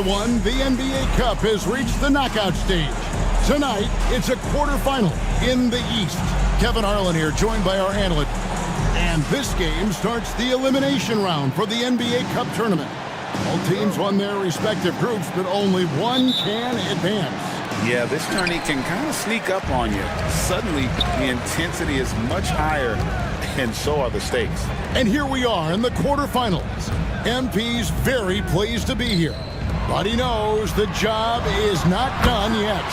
everyone, the NBA Cup has reached the knockout stage. Tonight, it's a quarterfinal in the East. Kevin Harlan here, joined by our analyst. And this game starts the elimination round for the NBA Cup tournament. All teams won their respective groups, but only one can advance. Yeah, this tourney can kind of sneak up on you. Suddenly, the intensity is much higher, and so are the stakes. And here we are in the quarterfinals. MP's very pleased to be here, but he knows the job is not done yet.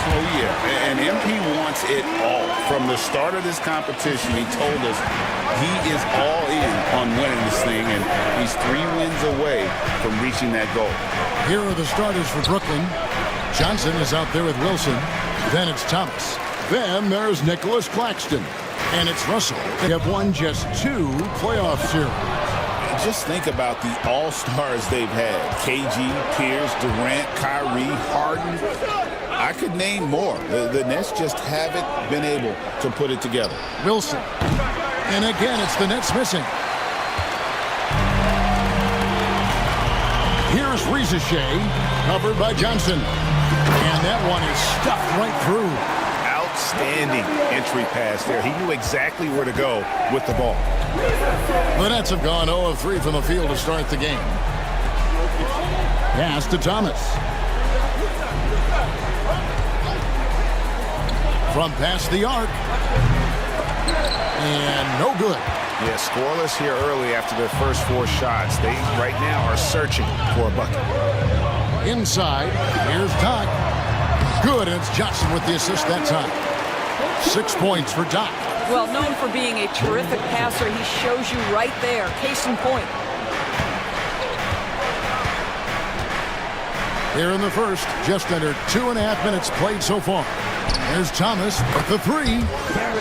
Oh, yeah, and MP wants it all. From the start of this competition, he told us he is all in on winning this thing, and he's 3 wins away from reaching that goal. Here are the starters for Brooklyn. Johnson is out there with Wilson. Then it's Thomas. Then there's Nicholas Claxton. And it's Russell. They have won just 2 playoff series. Just think about the all-stars they've had. KG, Pierce, Durant, Kyrie, Harden. I could name more. The Nets just haven't been able to put it together. Wilson. And again, it's the Nets missing. Here's Ricochet, covered by Johnson. And that one is stuffed right through. Outstanding entry pass there. He knew exactly where to go with the ball. The Nets have gone 0 of 3 from the field to start the game. Pass to Thomas. From past the arc. And no good. Yeah, scoreless here early after their first 4 shots. They right now are searching for a bucket. Inside, here's Doc. Good, and it's Johnson with the assist that time. 6 points for Doc. Well, known for being a terrific passer, he shows you right there. Case in point. Here in the first, just under 2.5 minutes played so far. There's Thomas with the 3.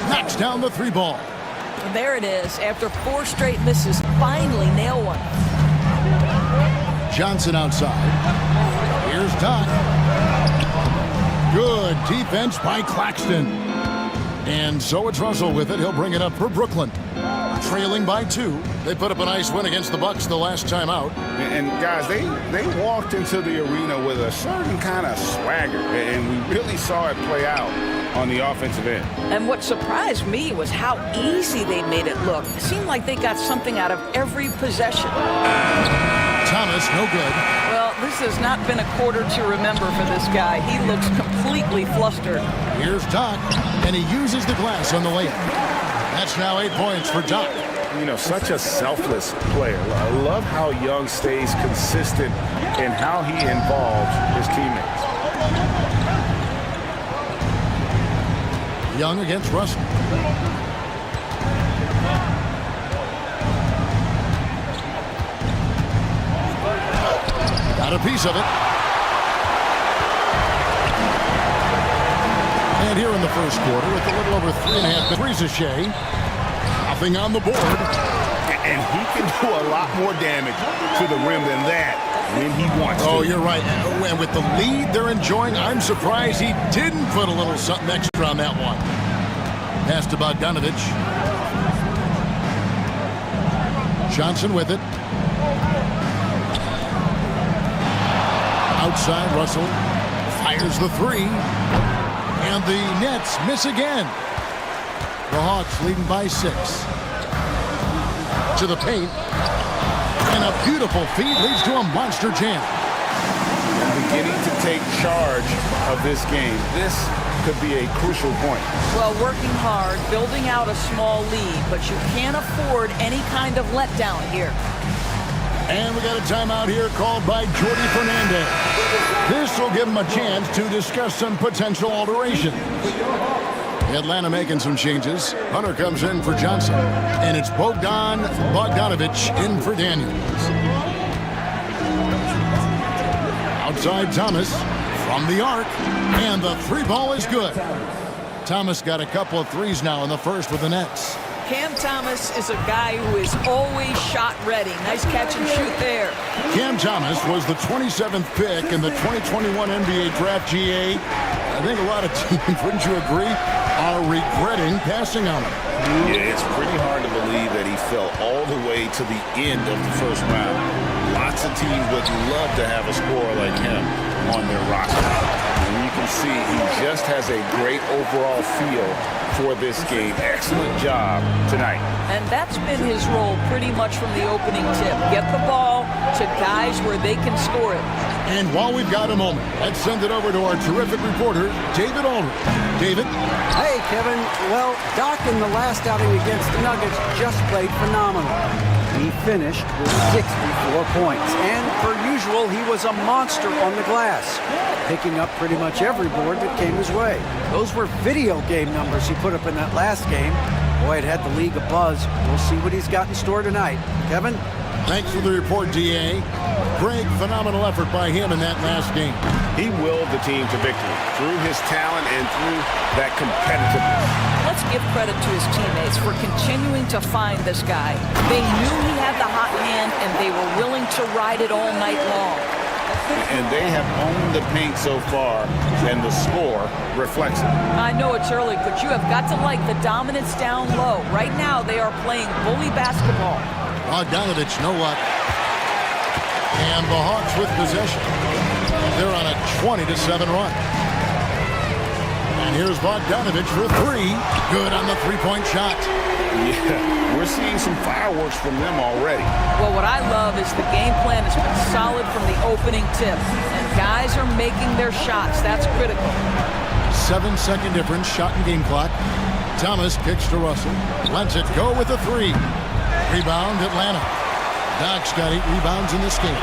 Knocks down the 3 ball. There it is. After 4 straight misses, finally nail one. Johnson outside. Here's Doc. Good defense by Claxton. And so it's Russell with it. He'll bring it up for Brooklyn. Trailing by 2. They put up a nice win against the Bucks the last time out. And guys, they walked into the arena with a certain kind of swagger. And we really saw it play out on the offensive end. And what surprised me was how easy they made it look. It seemed like they got something out of every possession. Thomas, no good. Well, this has not been a quarter to remember for this guy. He looks completely flustered. Here's Doc, and he uses the glass on the layup. That's now 8 points for Doc. You know, such a selfless player. I love how Young stays consistent in how he involves his teammates. Young against Russell. Got a piece of it. And here in the first quarter, with a little over 3.5 minutes, Ricochet, nothing on the board. And he can do a lot more damage to the rim than that when he wants to. Oh, you're right. And with the lead they're enjoying, I'm surprised he didn't put a little something extra on that one. Pass to Bogdanovich. Johnson with it. Outside, Russell fires the 3. And the Nets miss again. The Hawks leading by 6. To the paint. And a beautiful feed leads to a monster jam. Beginning to take charge of this game. This could be a crucial point. Well, working hard, building out a small lead, but you can't afford any kind of letdown here. And we got a timeout here called by Jordi Fernandez. This will give him a chance to discuss some potential alterations. Atlanta making some changes. Hunter comes in for Johnson. And it's Bogdanovich in for Daniels. Outside Thomas from the arc. And the 3 ball is good. Thomas got a couple of 3s now in the first with the Nets. Cam Thomas is a guy who is always shot ready. Nice catch and shoot there. Cam Thomas was the 27th pick in the 2021 NBA Draft. GA. I think a lot of teams, wouldn't you agree, are regretting passing on him. Yeah, it's pretty hard to believe that he fell all the way to the end of the first round. Lots of teams would love to have a scorer like him on their roster. And you can see he just has a great overall feel for this game. Excellent job tonight. And that's been his role pretty much from the opening tip. Get the ball to guys where they can score it. And while we've got a moment, let's send it over to our terrific reporter, David Aldridge. David? Hey, Kevin. Well, Doc in the last outing against the Nuggets just played phenomenal. He finished with 64 points. And per usual, he was a monster on the glass, picking up pretty much every board that came his way. Those were video game numbers he put up in that last game. Boy, it had the league abuzz. We'll see what he's got in store tonight. Kevin? Thanks for the report, D.A. Greg, phenomenal effort by him in that last game. He willed the team to victory through his talent and through that competitiveness. Let's give credit to his teammates for continuing to find this guy. They knew he had the hot hand, and they were willing to ride it all night long. And they have owned the paint so far, and the score reflects it. I know it's early, but you have got to like the dominance down low. Right now, they are playing bully basketball. Bogdanovich, no luck. And the Hawks with possession. They're on a 20-7 run. And here's Bogdanovich for three. Good on the three-point shot. Yeah, we're seeing some fireworks from them already. Well, what I love is the game plan has been solid from the opening tip. And guys are making their shots. That's critical. 7-second difference, shot and game clock. Thomas kicks to Russell. Lets it go with a three. Rebound, Atlanta. Doc's got 8 rebounds in this game.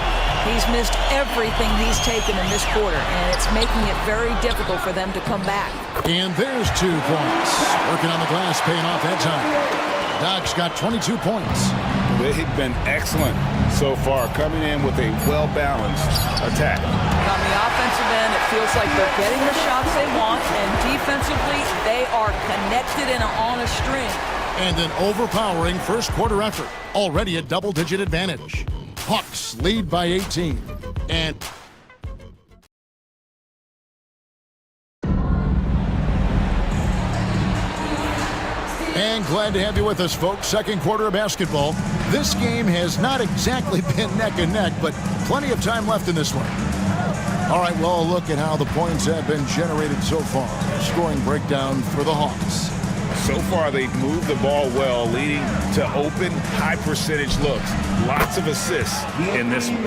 He's missed everything he's taken in this quarter, and it's making it very difficult for them to come back. And there's 2 points. Working on the glass, paying off that time. Doc's got 22 points. They've been excellent so far, coming in with a well-balanced attack. On the offensive end, it feels like they're getting the shots they want, and defensively, they are connected and on a string. And an overpowering first quarter effort. Already a double-digit advantage. Hawks lead by 18. And glad to have you with us, folks. Second quarter of basketball. This game has not exactly been neck and neck, but plenty of time left in this one. All right, well, look at how the points have been generated so far. Scoring breakdown for the Hawks. So far, they've moved the ball well, leading to open, high-percentage looks. Lots of assists in this one.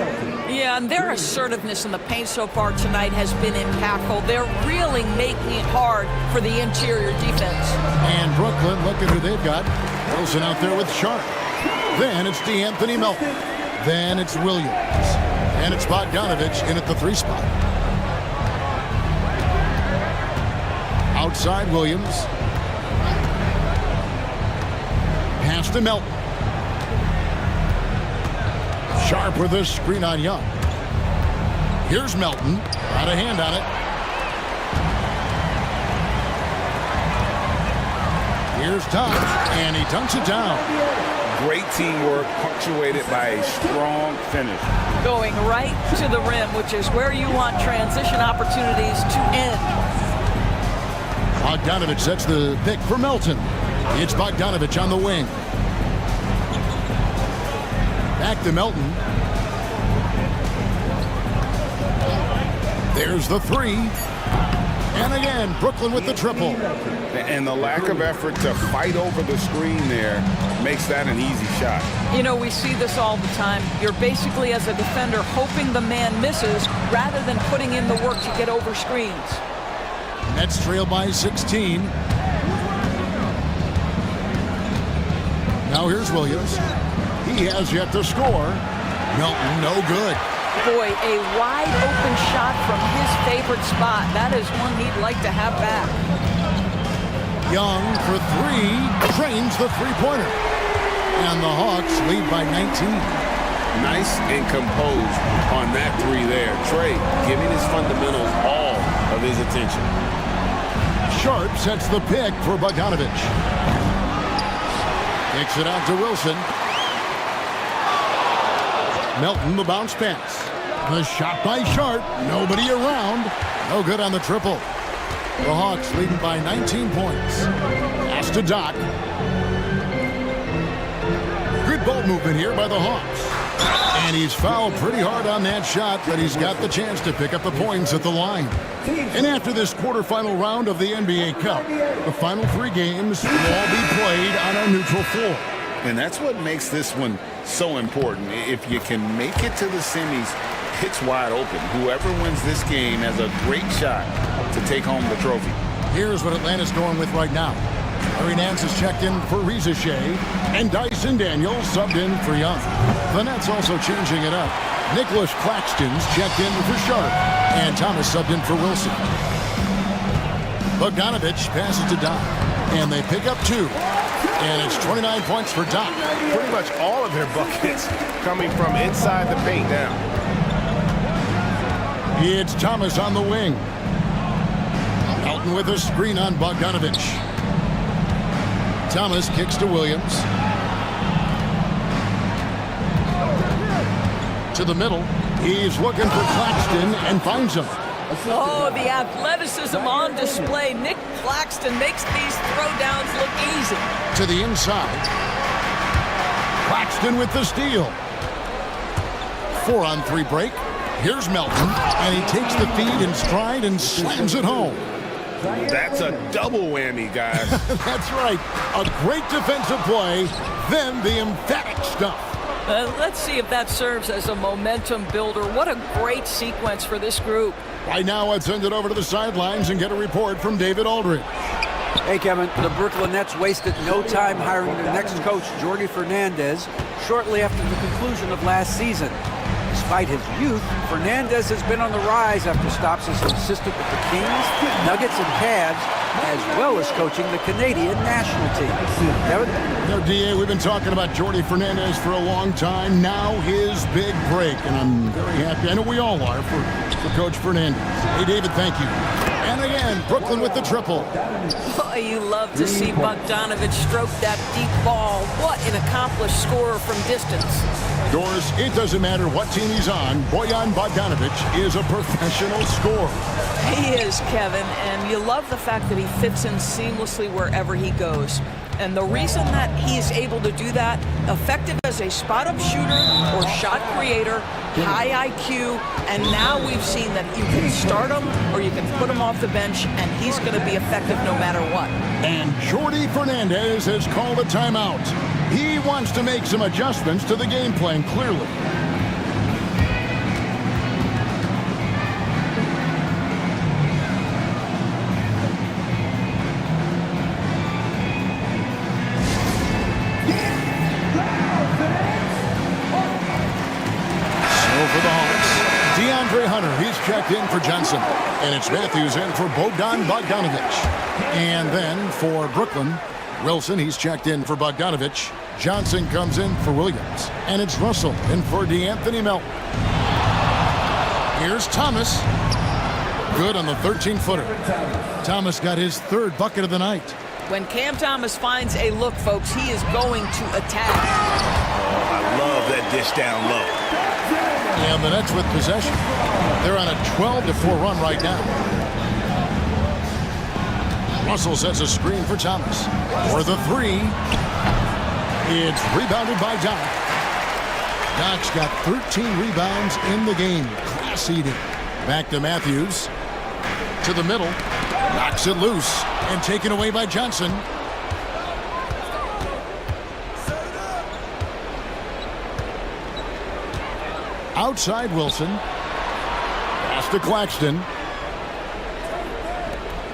Yeah, and their assertiveness in the paint so far tonight has been impactful. They're really making it hard for the interior defense. And Brooklyn, look at who they've got. Wilson out there with Sharp. Then it's DeAnthony Melton. Then it's Williams. And it's Bogdanovich in at the 3 spot. Outside Williams. Pass to Melton. Sharp with a screen on Young. Here's Melton. Got a hand on it. Here's Thomas. And he dunks it down. Great teamwork, punctuated by a strong finish. Going right to the rim, which is where you want transition opportunities to end. Bogdanovich sets the pick for Melton. It's Bogdanovich on the wing. Back to Melton. There's the 3. And again, Brooklyn with the triple. And the lack of effort to fight over the screen there makes that an easy shot. You know, we see this all the time. You're basically, as a defender, hoping the man misses rather than putting in the work to get over screens. Nets trail by 16. Now here's Williams. He has yet to score. Melton, no good. Boy, a wide open shot from his favorite spot. That is one he'd like to have back. Young for 3. Trains the three-pointer. And the Hawks lead by 19. Nice and composed on that 3 there. Trey giving his fundamentals all of his attention. Sharp sets the pick for Bogdanovich. Kicks it out to Wilson. Melton, the bounce pass. The shot by Sharp. Nobody around. No good on the triple. The Hawks leading by 19 points. Pass to Doc. Good ball movement here by the Hawks. And he's fouled pretty hard on that shot, but he's got the chance to pick up the points at the line. And after this quarterfinal round of the NBA Cup, the final 3 games will all be played on our neutral floor. And that's what makes this one so important. If you can make it to the semis, it's wide open. Whoever wins this game has a great shot to take home the trophy. Here's what Atlanta's going with right now. Larry Nance is checked in for Reza Shea, and Dyson Daniels subbed in for Young. The Nets also changing it up. Nicholas Claxton's checked in for Sharp, and Thomas subbed in for Wilson. Bogdanovich passes to Doc, and they pick up 2. And it's 29 points for Doc. Pretty much all of their buckets coming from inside the paint now. It's Thomas on the wing. Melton with a screen on Bogdanovich. Thomas kicks to Williams. To the middle. He's looking for Claxton and finds him. Oh, the athleticism on display. Nick Claxton makes these throwdowns look easy. To the inside. Claxton with the steal. 4-on-3 break. Here's Melton, and he takes the feed in stride and slams it home. That's a double whammy, guys. That's right. A great defensive play, then the emphatic stuff. Let's see if that serves as a momentum builder. What a great sequence for this group. Right now, let's send it over to the sidelines and get a report from David Aldridge. Hey, Kevin, the Brooklyn Nets wasted no time hiring their next coach, Jordi Fernandez, shortly after the conclusion of last season. Despite his youth, Fernandez has been on the rise after stops as an assistant with the Kings, Nuggets, and Cavs, as well as coaching the Canadian national team. Kevin? You know, D.A., we've been talking about Jordi Fernandez for a long time. Now his big break, and I'm very happy. I know we all are for Coach Fernandez. Hey, David, thank you. And again, Brooklyn with the triple. Boy, you love to see Bogdanovich stroke that deep ball. What an accomplished scorer from distance. Doris, it doesn't matter what team he's on, Bojan Bogdanovich is a professional scorer. He is, Kevin, and you love the fact that he fits in seamlessly wherever he goes. And the reason that he is able to do that, effective as a spot-up shooter or shot creator, high IQ, and now we've seen that you can start him or you can put him off the bench, and he's going to be effective no matter what. And Jordi Fernandez has called a timeout. He wants to make some adjustments to the game plan, clearly. For the Hawks, DeAndre Hunter, he's checked in for Johnson. And it's Matthews in for Bogdan Bogdanovich. And then for Brooklyn, Wilson, he's checked in for Bogdanovich. Johnson comes in for Williams. And it's Russell in for DeAnthony Melton. Here's Thomas. Good on the 13-footer. Thomas got his 3rd bucket of the night. When Cam Thomas finds a look, folks, he is going to attack. Oh, I love that dish down low. And the Nets with possession. They're on a 12-4 run right now. Russell sets a screen for Thomas. For the 3. It's rebounded by Doc. Doc's got 13 rebounds in the game. Class eating. Back to Matthews. To the middle. Knocks it loose. And taken away by Johnson. Outside Wilson. Pass to Claxton.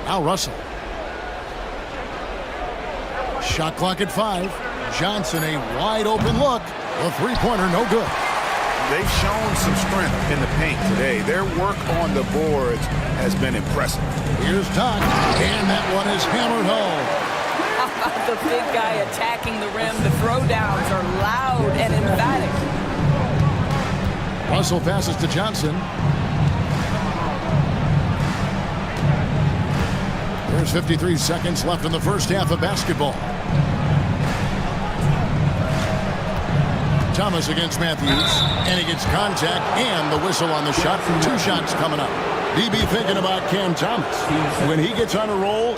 Now Russell. Shot clock at 5. Johnson, a wide open look. The 3-pointer, no good. They've shown some strength in the paint today. Their work on the boards has been impressive. Here's Doc, and that one is hammered home. The big guy attacking the rim. The throwdowns are loud and emphatic. Russell passes to Johnson. There's 53 seconds left in the first half of basketball. Thomas against Matthews, and he gets contact and the whistle on the shot. 2 shots coming up. DB thinking about Cam Thomas. When he gets on a roll,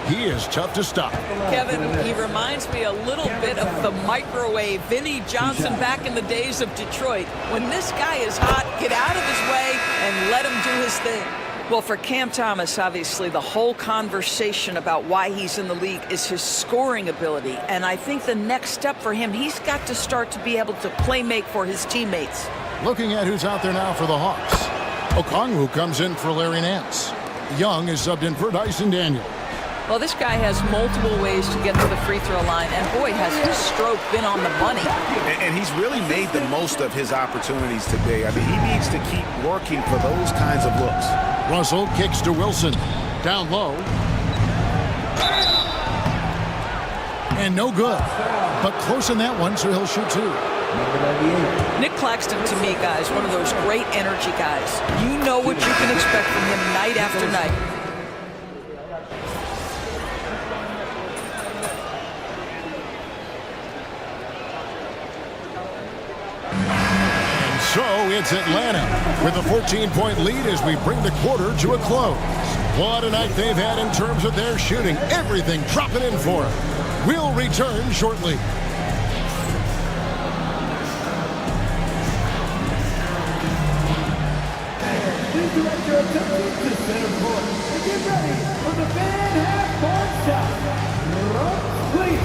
he is tough to stop. Kevin, he reminds me a little bit of the microwave Vinnie Johnson back in the days of Detroit. When this guy is hot, get out of his way and let him do his thing. Well, for Cam Thomas, obviously, the whole conversation about why he's in the league is his scoring ability. And I think the next step for him, he's got to start to be able to play make for his teammates. Looking at who's out there now for the Hawks. Okongwu comes in for Larry Nance. Young is subbed in for Dyson Daniel. Well, this guy has multiple ways to get to the free throw line, and boy, has his stroke been on the money. And he's really made the most of his opportunities today. I mean, he needs to keep working for those kinds of looks. Russell kicks to Wilson. Down low. And no good. But close in that one, so he'll shoot two. Nick Claxton, to me, guys, one of those great energy guys. You know what you can expect from him night after night. So it's Atlanta with a 14-point lead as we bring the quarter to a close. What a night they've had in terms of their shooting. Everything dropping in for them. We'll return shortly. Please direct your attention to center court and get ready for the fan half-court shot. Please.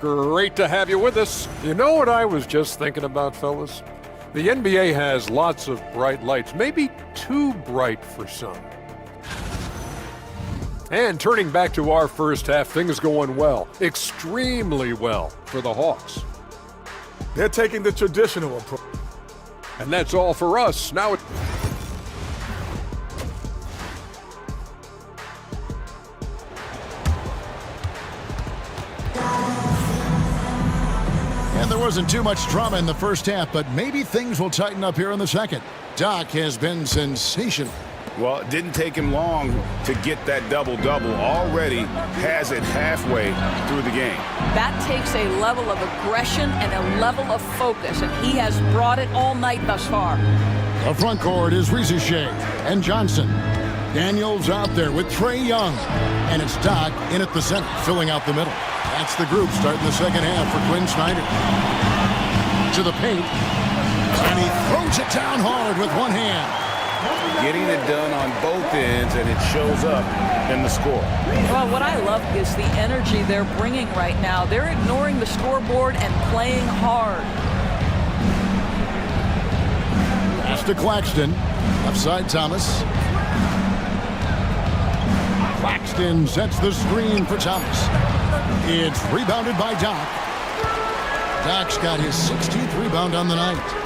Great to have you with us. You know what I was just thinking about, fellas? The NBA has lots of bright lights, maybe too bright for some. And turning back to our first half, things going well, extremely well for the Hawks. They're taking the traditional approach. And that's all for us. Now And there wasn't too much drama in the first half, but maybe things will tighten up here in the second. Doc has been sensational. Well, it didn't take him long to get that double-double. Already has it halfway through the game. That takes a level of aggression and a level of focus, and he has brought it all night thus far. The front court is Rizier and Johnson. Daniels out there with Trae Young. And it's Doc in at the center, filling out the middle. That's the group starting the second half for Quinn Snyder. To the paint. And he throws it down hard with one hand. Getting it done on both ends, and it shows up in the score. Well, what I love is the energy they're bringing right now. They're ignoring the scoreboard and playing hard. Pass to Claxton. Left side, Thomas. Claxton sets the screen for Thomas. It's rebounded by Doc. Doc's got his 16th rebound on the night.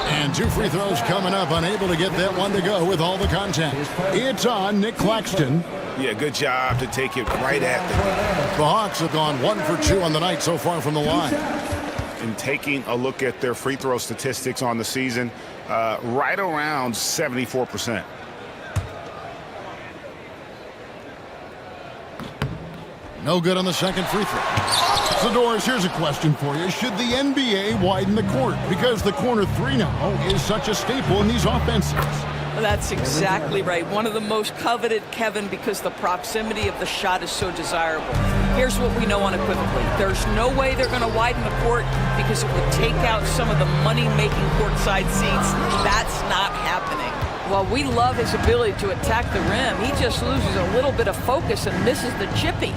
And two free throws coming up, unable to get that one to go with all the contact. It's on Nick Claxton. Yeah, good job to take it right at them. The Hawks have gone 1 for 2 on the night so far from the line. And taking a look at their free throw statistics on the season, right around 74%. No good on the second free throw. So, Doris, here's a question for you. Should the NBA widen the court? Because the corner three now is such a staple in these offenses. Well, that's exactly right. One of the most coveted, Kevin, because the proximity of the shot is so desirable. Here's what we know unequivocally. There's no way they're going to widen the court because it would take out some of the money-making courtside seats. That's not happening. Well, we love his ability to attack the rim. He just loses a little bit of focus and misses the chippy.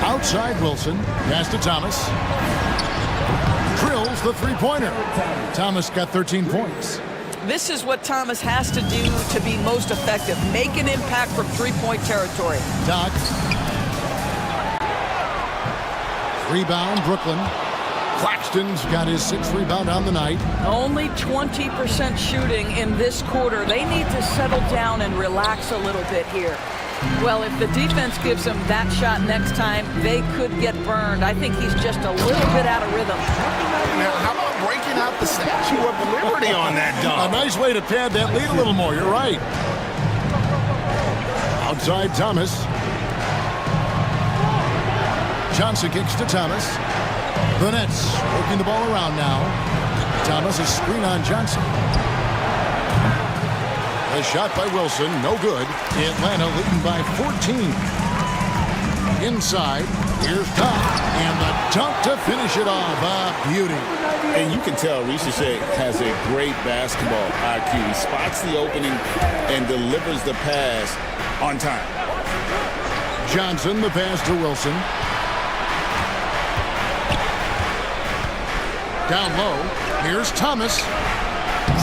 Outside Wilson, pass to Thomas. Drills the three-pointer. Thomas got 13 points. This is what Thomas has to do to be most effective. Make an impact from three-point territory. Doc. Rebound, Brooklyn. Claxton's got his 6th rebound on the night. Only 20% shooting in this quarter. They need to settle down and relax a little bit here. Well, if the defense gives him that shot next time, they could get burned. I think he's just a little bit out of rhythm. Now, how about breaking out the Statue of Liberty on that dunk? A nice way to pad that lead a little more. You're right. Outside Thomas. Johnson kicks to Thomas. The Nets working the ball around now. Thomas, a screen on Johnson. A shot by Wilson, no good. Atlanta leading by 14. Inside, here's Doc, and the dunk to finish it off. A beauty. And you can tell Riche has a great basketball IQ. He spots the opening and delivers the pass on time. Johnson, the pass to Wilson. Down low, here's Thomas.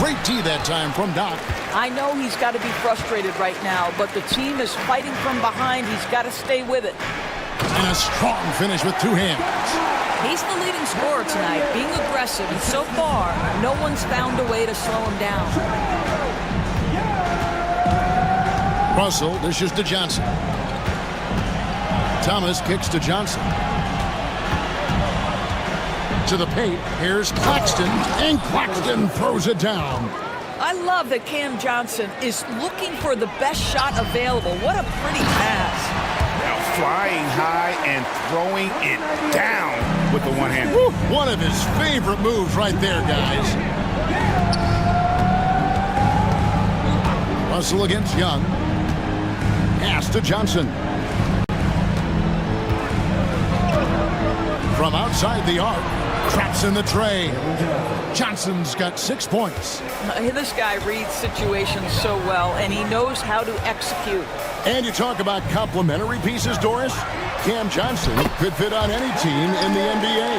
Great tee that time from Doc. I know he's got to be frustrated right now, but the team is fighting from behind. He's got to stay with it. And a strong finish with two hands. He's the leading scorer tonight, being aggressive, and so far, no one's found a way to slow him down. Russell dishes to Johnson. Thomas kicks to Johnson. To the paint, here's Claxton, and Claxton throws it down. I love that Cam Johnson is looking for the best shot available. What a pretty pass. Now flying high and throwing it down with the one hand. Woo, one of his favorite moves right there, guys. Russell against Young. Pass to Johnson. From outside the arc, traps in the tray. Johnson's got 6 points. This guy reads situations so well, and he knows how to execute. And you talk about complementary pieces, Doris. Cam Johnson could fit on any team in the NBA.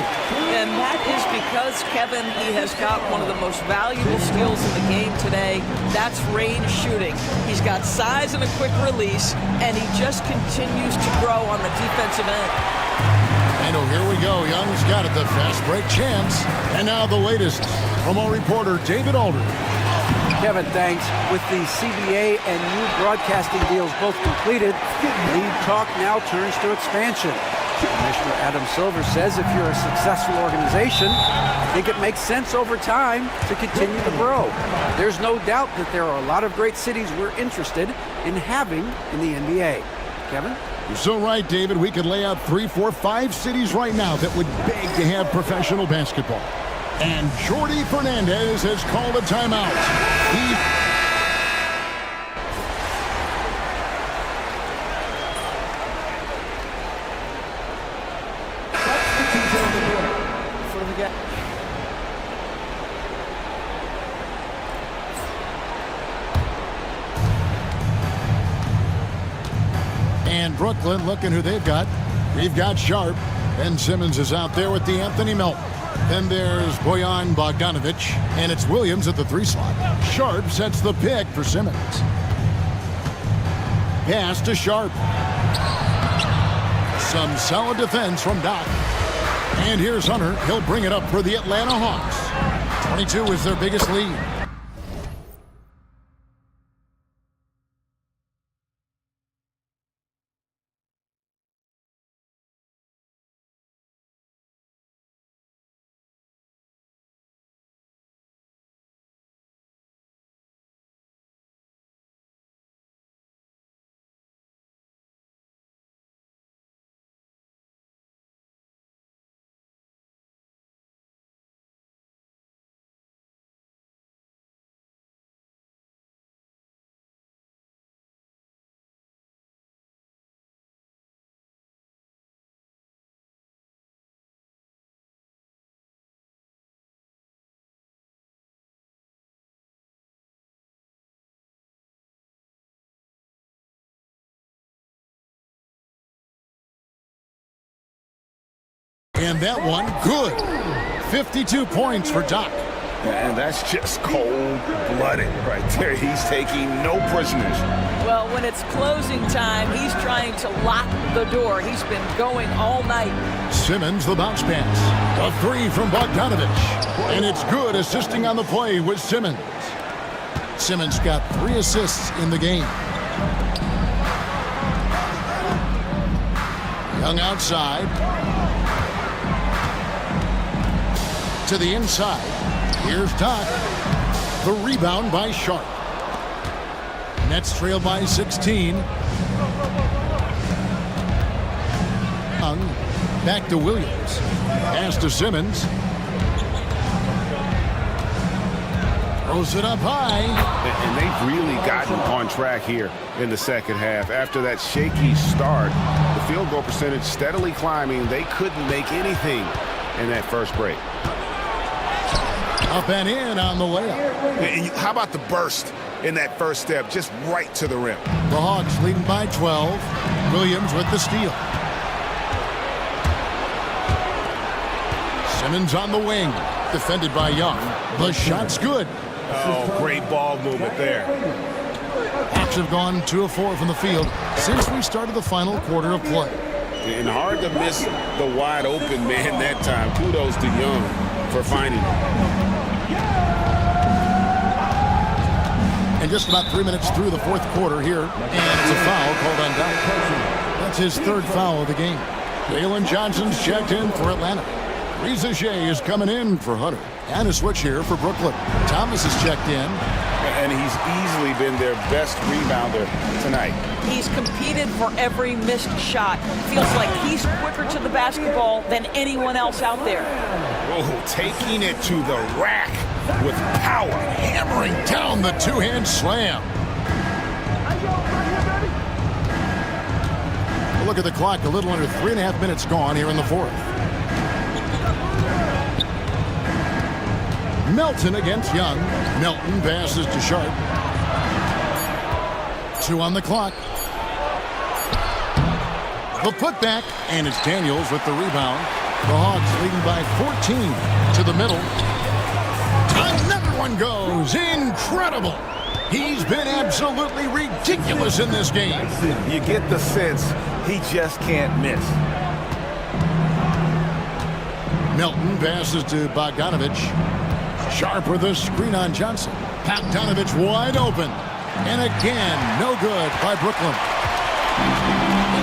And that is because, Kevin, he has got one of the most valuable skills in the game today. That's range shooting. He's got size and a quick release, and he just continues to grow on the defensive end. And oh, here we go. Young's got it, the fast break chance. And now the latest from our reporter, David Alder. Kevin, thanks. With the CBA and new broadcasting deals both completed, league talk now turns to expansion. Commissioner Adam Silver says if you're a successful organization, I think it makes sense over time to continue to grow. There's no doubt that there are a lot of great cities we're interested in having in the NBA. Kevin? You're so right, David. We could lay out 3, 4, 5 cities right now that would beg to have professional basketball. And Jordi Fernandez has called a timeout. And Brooklyn, looking who they've got. They've got Sharp. Ben Simmons is out there with the Anthony Melton. Then there's Bojan Bogdanovic, and it's Williams at the 3 slot. Sharp sets the pick for Simmons. Pass to Sharp. Some solid defense from Doc. And here's Hunter. He'll bring it up for the Atlanta Hawks. 22 is their biggest lead. And that one, good. 52 points for Doc. And that's just cold-blooded right there. He's taking no prisoners. Well, when it's closing time, he's trying to lock the door. He's been going all night. Simmons, the bounce pass. A 3 from Bogdanovic. And it's good, assisting on the play with Simmons. Simmons got 3 assists in the game. Young outside. To the inside. Here's Doc. The rebound by Sharp. Nets trail by 16. Young Back to Williams. Pass to Simmons. Throws it up high. And they've really gotten on track here in the second half. After that shaky start, the field goal percentage steadily climbing. They couldn't make anything in that first break. Up and in on the layup. And how about the burst in that first step, just right to the rim? The Hawks leading by 12. Williams with the steal. Simmons on the wing. Defended by Young. The shot's good. Oh, great ball movement there. Hawks have gone 2 of 4 from the field since we started the final quarter of play. And hard to miss the wide open man that time. Kudos to Young for finding him. And just about 3 minutes through the fourth quarter here, and it's a foul called on Doc. That's his third foul of the game. Jalen Johnson's checked in for Atlanta. Reza Shea is coming in for Hunter. And a switch here for Brooklyn. Thomas is checked in. And he's easily been their best rebounder tonight. He's competed for every missed shot. Feels like he's quicker to the basketball than anyone else out there. Oh, taking it to the rack with power. Hammering down the two-hand slam. Look at the clock. A little under 3.5 minutes gone here in the fourth. Melton against Young. Melton passes to Sharp. 2 on the clock. The putback, and it's Daniels with the rebound. The Hawks leading by 14 to the middle. Another one goes. Incredible. He's been absolutely ridiculous in this game. You get the sense he just can't miss. Melton passes to Bogdanovich. Sharp with a screen on Johnson. Bogdanovich wide open. And again, no good by Brooklyn.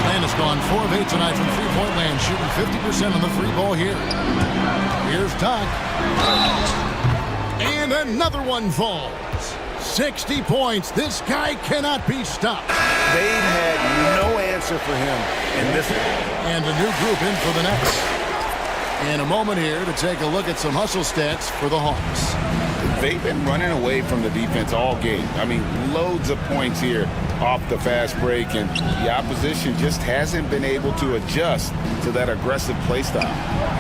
Atlanta's gone 4 of 8 tonight from three-point land, shooting 50% on the free ball here. Here's Doc. And another one falls. 60 points. This guy cannot be stopped. They've had no answer for him in this one. And a new group in for the next. In a moment here to take a look at some hustle stats for the Hawks. They've been running away from the defense all game. I mean, loads of points here off the fast break, and the opposition just hasn't been able to adjust to that aggressive play style.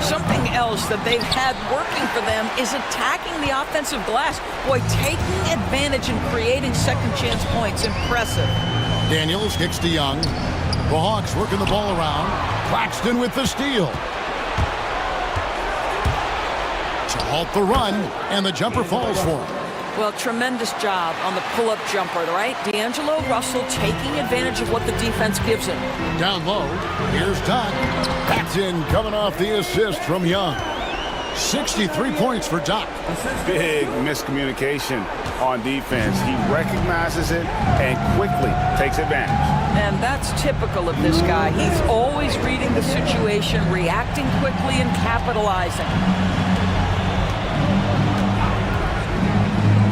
Something else that they've had working for them is attacking the offensive glass. Boy, taking advantage and creating second chance points. Impressive. Daniels kicks to Young. The Hawks working the ball around. Claxton with the steal. To halt the run, and the jumper falls for him. Well, tremendous job on the pull-up jumper, right? D'Angelo Russell taking advantage of what the defense gives him. Down low, here's Doc. That's in, coming off the assist from Young. 63 points for Doc. Big miscommunication on defense. He recognizes it and quickly takes advantage. And that's typical of this guy. He's always reading the situation, reacting quickly, and capitalizing.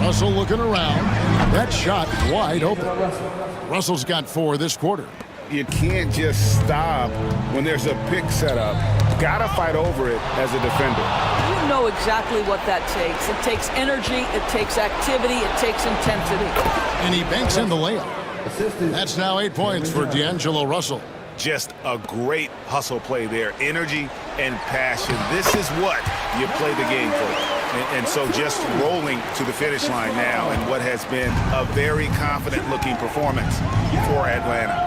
Russell looking around. That shot wide open. Russell's got 4 this quarter. You can't just stop when there's a pick set up. Gotta fight over it as a defender. You know exactly what that takes. It takes energy, it takes activity, it takes intensity. And he banks in the layup. That's now 8 points for D'Angelo Russell. Just a great hustle play there. Energy and passion. This is what you play the game for. And so just rolling to the finish line now in what has been a very confident-looking performance for Atlanta.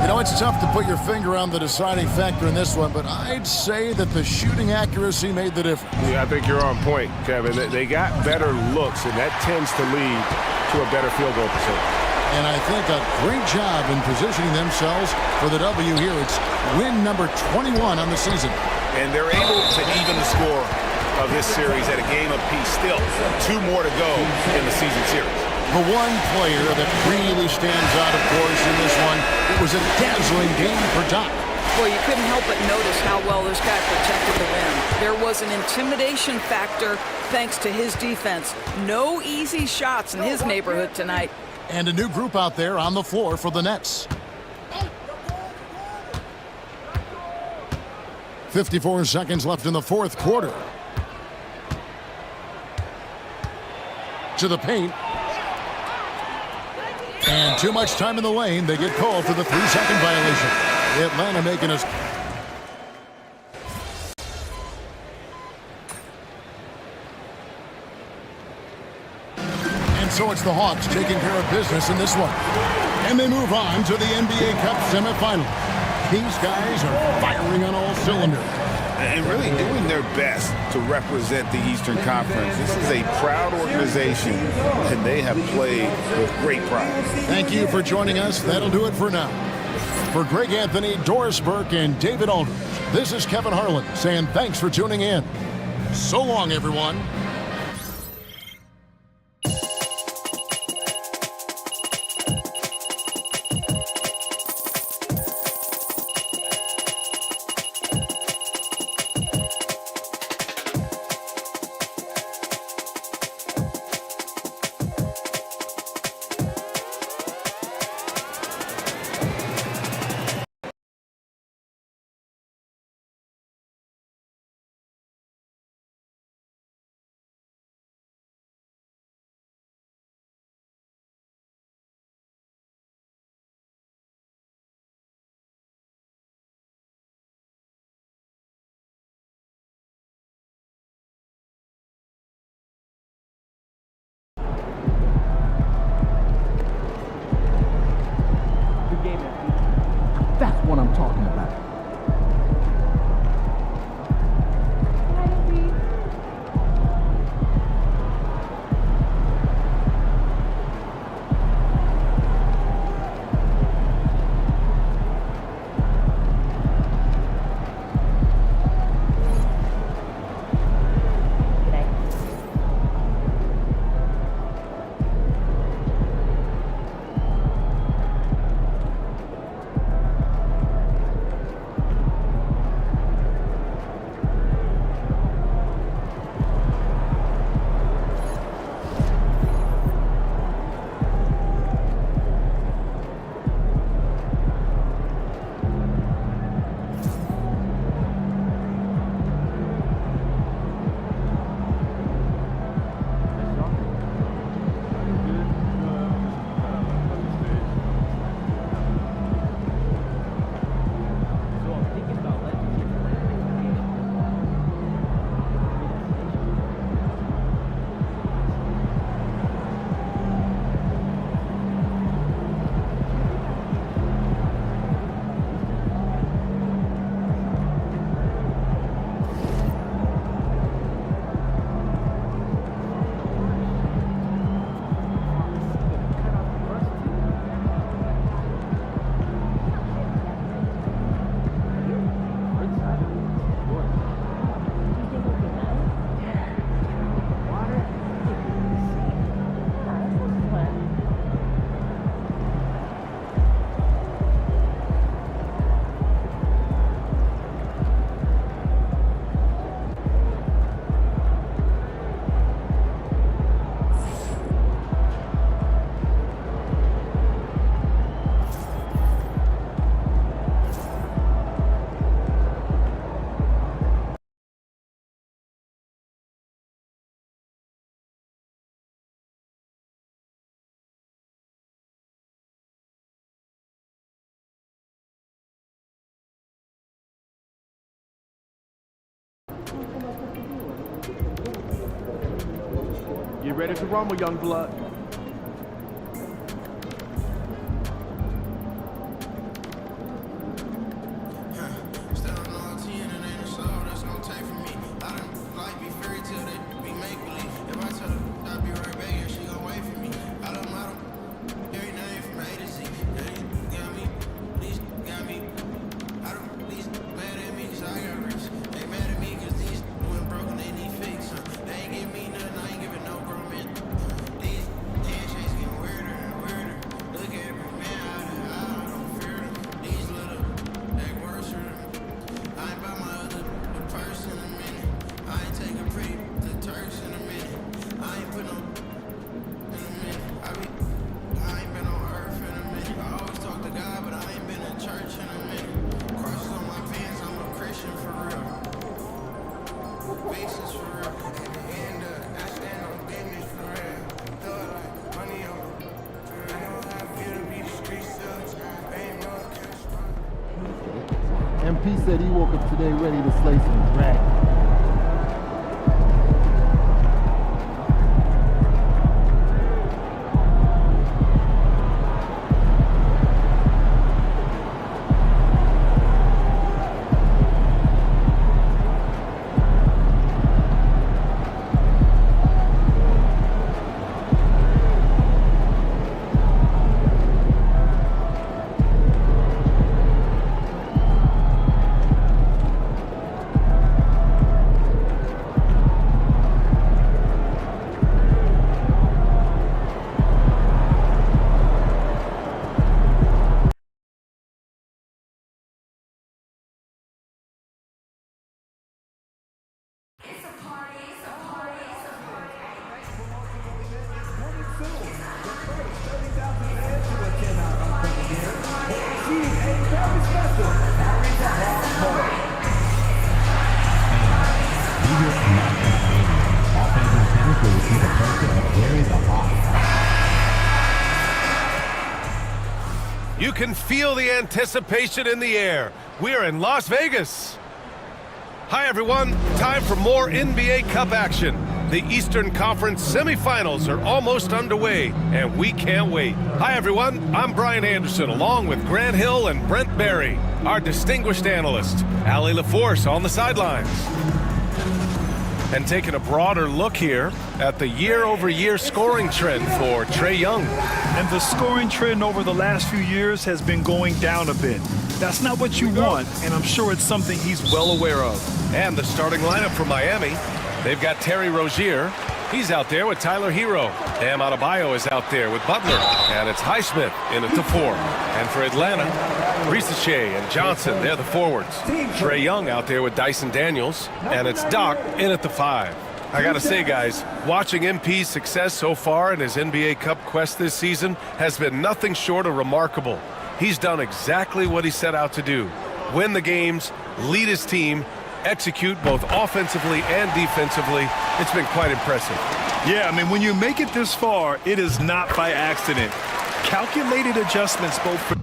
You know, it's tough to put your finger on the deciding factor in this one, but I'd say that the shooting accuracy made the difference. Yeah, I think you're on point, Kevin. They got better looks, and that tends to lead to a better field goal percentage. And I think a great job in positioning themselves for the W here. It's win number 21 on the season. And they're able to even the score of this series at a game apiece. Still 2 more to go in the season series. The one player that really stands out, of course, in this one, it was a dazzling game for Doc. Well, you couldn't help but notice how well this guy protected the rim. There was an intimidation factor thanks to his defense. No easy shots in his neighborhood tonight. And a new group out there on the floor for the Nets. 54 seconds left in the fourth quarter. To the paint. And too much time in the lane. They get called for the 3-second violation. Atlanta making us. And so it's the Hawks taking care of business in this one. And they move on to the NBA Cup semifinal. These guys are firing on all cylinders. And really doing their best to represent the Eastern Conference. This is a proud organization, and they have played with great pride. Thank you for joining us. That'll do it for now. For Greg Anthony, Doris Burke, and David Aldridge, this is Kevin Harlan saying thanks for tuning in. So long, everyone. That's what I'm talking about. Get ready to rumble, young blood. MP said he woke up today ready to slay some dragons. You can feel the anticipation in the air. We're in Las Vegas. Hi, everyone. Time for more NBA Cup action. The Eastern Conference semifinals are almost underway, and we can't wait. Hi, everyone. I'm Brian Anderson, along with Grant Hill and Brent Barry, our distinguished analyst, Allie LaForce on the sidelines. And taking a broader look here at the year-over-year scoring trend for Trae Young. And the scoring trend over the last few years has been going down a bit. That's not what you want, and I'm sure it's something he's well aware of. And the starting lineup for Miami, they've got Terry Rozier. He's out there with Tyler Hero. Bam Adebayo is out there with Butler. And it's Highsmith in at the 4. And for Atlanta, Risachet and Johnson, they're the forwards. Trae Young out there with Dyson Daniels. And it's Doc in at the 5. I gotta say, guys, watching MP's success so far in his NBA Cup quest this season has been nothing short of remarkable. He's done exactly what he set out to do. Win the games, lead his team, execute both offensively and defensively. It's been quite impressive. Yeah, I mean, when you make it this far, it is not by accident. Calculated adjustments both for...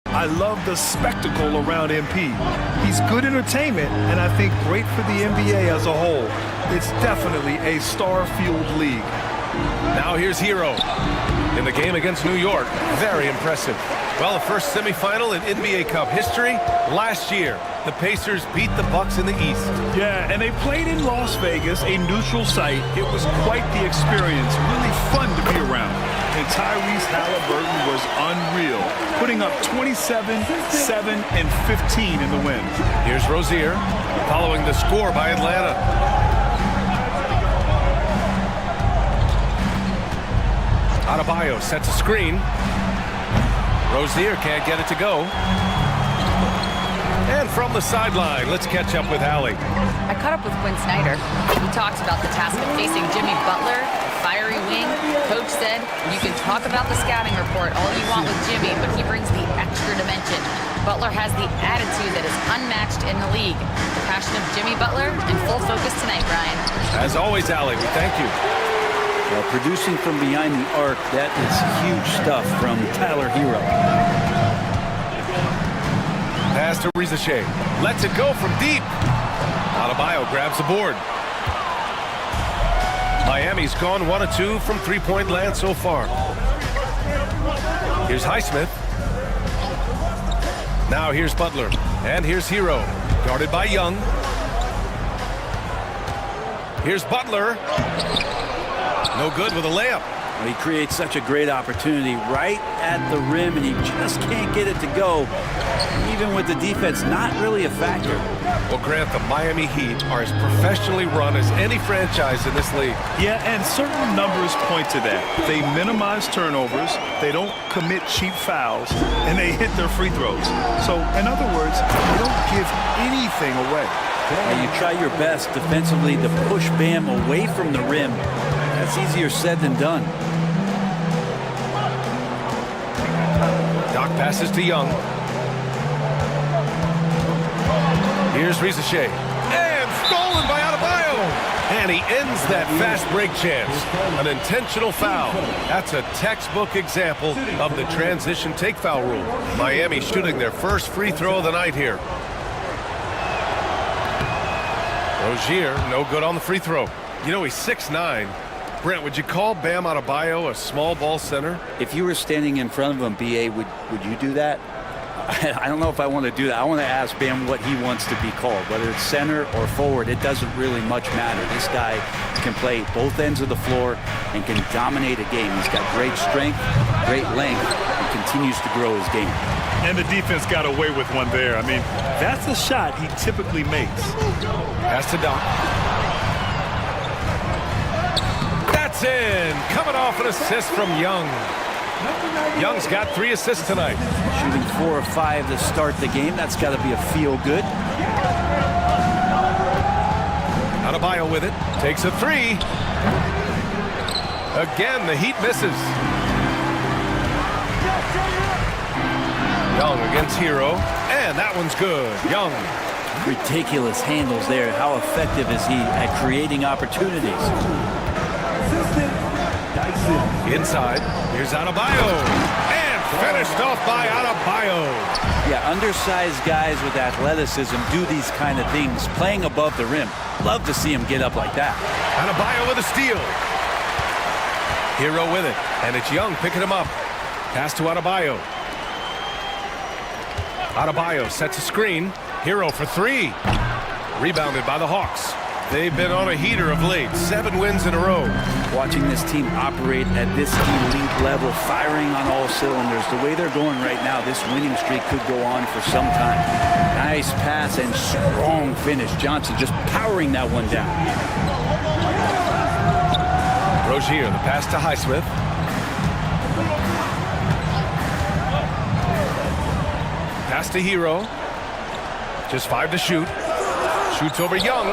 I love the spectacle around MP. He's good entertainment, and I think great for the NBA as a whole. It's definitely a star-fueled league. Now here's Hero. In the game against New York, very impressive. Well, the first semifinal in NBA Cup history last year. The Pacers beat the Bucks in the East. Yeah, and they played in Las Vegas, a neutral site. It was quite the experience, really fun to be around. And Tyrese Halliburton was unreal, putting up 27, 7, and 15 in the win. Here's Rozier, following the score by Atlanta. Adebayo sets a screen. Rozier can't get it to go. And from the sideline, let's catch up with Allie. I caught up with Quinn Snyder. He talks about the task of facing Jimmy Butler, fiery wing. Coach said, you can talk about the scouting report all you want with Jimmy, but he brings the extra dimension. Butler has the attitude that is unmatched in the league. The passion of Jimmy Butler in full focus tonight, Brian. As always, Allie, we thank you. Well, producing from behind the arc, that is huge stuff from Tyler Hero. Pass to Risachet. Lets it go from deep. Adebayo grabs the board. Miami's gone 1 of 2 from three-point land so far. Here's Highsmith. Now here's Butler. And here's Hero. Guarded by Young. Here's Butler. No good with a layup. Well, he creates such a great opportunity right at the rim, and he just can't get it to go. Even with the defense not really a factor. Well, Grant, the Miami Heat are as professionally run as any franchise in this league. Yeah, and certain numbers point to that. They minimize turnovers, they don't commit cheap fouls, and they hit their free throws. So, in other words, they don't give anything away. You try your best defensively to push Bam away from the rim. That's easier said than done. Doc passes to Young. Here's Risachet. And stolen by Adebayo. And he ends that fast break chance. An intentional foul. That's a textbook example of the transition take foul rule. Miami shooting their first free throw of the night here. Rozier, no good on the free throw. You know, he's 6'9". Brent, would you call Bam Adebayo a small ball center? If you were standing in front of him, B.A., would you do that? I don't know if I want to do that. I want to ask Bam what he wants to be called, whether it's center or forward. It doesn't really much matter. This guy can play both ends of the floor and can dominate a game. He's got great strength, great length, and continues to grow his game. And the defense got away with one there. I mean, that's a shot he typically makes. Pass to Doc. That's in. Coming off an assist from Young. Young's got 3 assists tonight. Shooting 4 or 5 to start the game. That's got to be a feel-good. Adebayo with it. Takes a 3. Again, the Heat misses. Young against Hero. And that one's good. Young. Ridiculous handles there. How effective is he at creating opportunities? Inside, here's Adebayo, and finished off by Adebayo. Yeah, undersized guys with athleticism do these kind of things, playing above the rim. Love to see him get up like that. Adebayo with a steal. Hero with it, and it's Young picking him up. Pass to Adebayo. Adebayo sets a screen. Hero for 3. Rebounded by the Hawks. They've been on a heater of late. 7 wins in a row. Watching this team operate at this elite level, firing on all cylinders. The way they're going right now, this winning streak could go on for some time. Nice pass and strong finish. Johnson just powering that one down. Rozier, the pass to Highsmith. Pass to Hero. Just 5 to shoot. Shoots over Young.